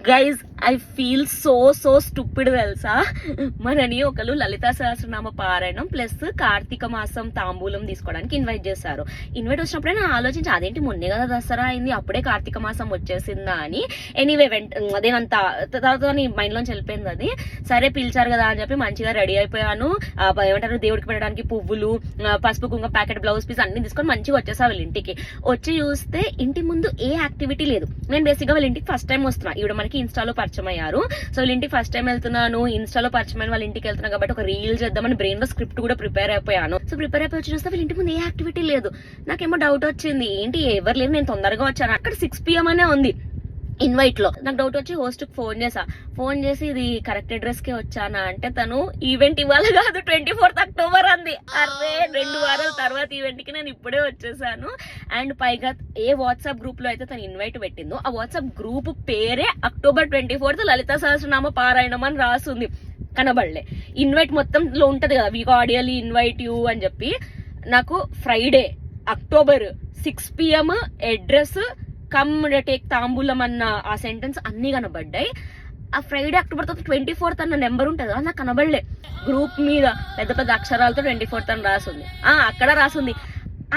Guys I feel so stupid తెలుసా. మనని ఒకళ్ళు లలితా సహస్రనామ పారాయణం ప్లస్ కార్తీక మాసం తాంబూలం తీసుకోవడానికి ఇన్వైట్ చేశారు. ఇన్వైట్ వచ్చినప్పుడే నేను ఆలోచించి అదేంటి మొన్నే కదా దసరా అయింది, అప్పుడే కార్తీక మాసం వచ్చేసిందా అని. ఎనీవే అదేనంత తర్వాత నీ మైండ్ లోంచి వెళ్ళిపోయింది అది. సరే పిలిచారు కదా అని చెప్పి మంచిగా రెడీ అయిపోయాను. ఏమంటారు దేవుడికి పెట్టడానికి పువ్వులు, పసుపు కుంకుమ ప్యాకెట్, బ్లౌజ్ పీస్ అన్ని తీసుకొని మంచిగా వచ్చేసా వాళ్ళ ఇంటికి. వచ్చి చూస్తే ఇంటి ముందు ఏ యాక్టివిటీ లేదు. నేను బేసిక్ గా వాళ్ళ ఇంటికి ఫస్ట్ టైం వస్తున్నా. ఇవిడ మనకి ఇన్స్టాలో పరిచయం అయ్యారు. సో వాళ్ళ ఇంటికి ఫస్ట్ టైం వెళ్తున్నాను, ఇన్స్టాలో పరిచయం వాళ్ళ ఇంటికి వెళ్తున్నాను కాబట్టి ఒక రీల్ చేద్దామని బ్రెయిన్ లో స్క్రిప్ట్ కూడా ప్రిపేర్ అయిపోయాను. సో ప్రిపేర్ అయిపోయి చూస్తే వాళ్ళ ఇంటి ముందు ఏ యాక్టివిటీ లేదు. నాకేమో డౌట్ వచ్చింది, ఏంటి ఎవరు లేదు, నేను తొందరగా వచ్చాను. అక్కడ 6 PM అనే ఉంది ఇన్వైట్ లో. నాకు డౌట్ వచ్చి హోస్ట్ కి ఫోన్ చేసి ఇది కరెక్ట్ అడ్రస్ కి వచ్చానా అంటే తను ఈవెంట్ ఇవాళ కాదు 24th October అంది. అరే 2 వారాల తర్వాత ఈవెంట్ కి నేను ఇప్పుడే వచ్చేసాను. అండ్ పైగా ఏ వాట్సాప్ గ్రూప్ లో అయితే తను ఇన్వైట్ పెట్టిందో ఆ వాట్సాప్ గ్రూప్ పేరే October 24th లలితా సహస్రనామ పారాయణం అని రాసుంది. కనబడలే. ఇన్వైట్ మొత్తంలో ఉంటది కదా, వీ కార్డియల్లీ ఇన్వైట్ యూ అని చెప్పి. నాకు Friday October 6 PM address come take తాంబూలం అన్న ఆ సెంటెన్స్ అన్ని కనబడ్డాయి. ఆ ఫ్రైడే October 24th అన్న నెంబర్ ఉంటుంది కదా, నాకు కనబడలే. గ్రూప్ మీద పెద్ద పెద్ద అక్షరాలతో 24th అని రాసుంది. అక్కడ రాసుంది.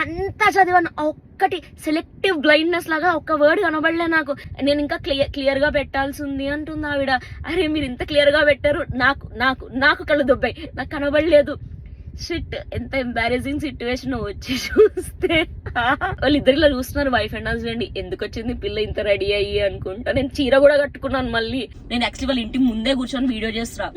అంతా చదివాను, ఒక్కటి సెలెక్టివ్ బ్లైండ్నెస్ లాగా ఒక్క వర్డ్ కనబడలే నాకు. నేను ఇంకా క్లియర్ గా పెట్టాల్సి ఉంది అంటుంది ఆవిడ. అరే మీరు ఇంత క్లియర్ గా పెట్టారు, నాకు కళ్ళు దొబ్బాయి, నాకు కనబడలేదు. షిట్, ఎంత ఎంబారెసింగ్ సిచ్యువేషన్. వచ్చి చూస్తే వాళ్ళిద్దరిలో చూస్తున్నారు వైఫ్ అండ్ హస్బెండ్. ఎందుకు వచ్చింది పిల్ల ఇంత రెడీ అయ్యి అనుకుంటా. నేను చీర కూడా కట్టుకున్నాను. మళ్ళీ నేను యాక్చువల్లీ వాళ్ళ ఇంటి ముందే కూర్చొని వీడియో చేస్తా.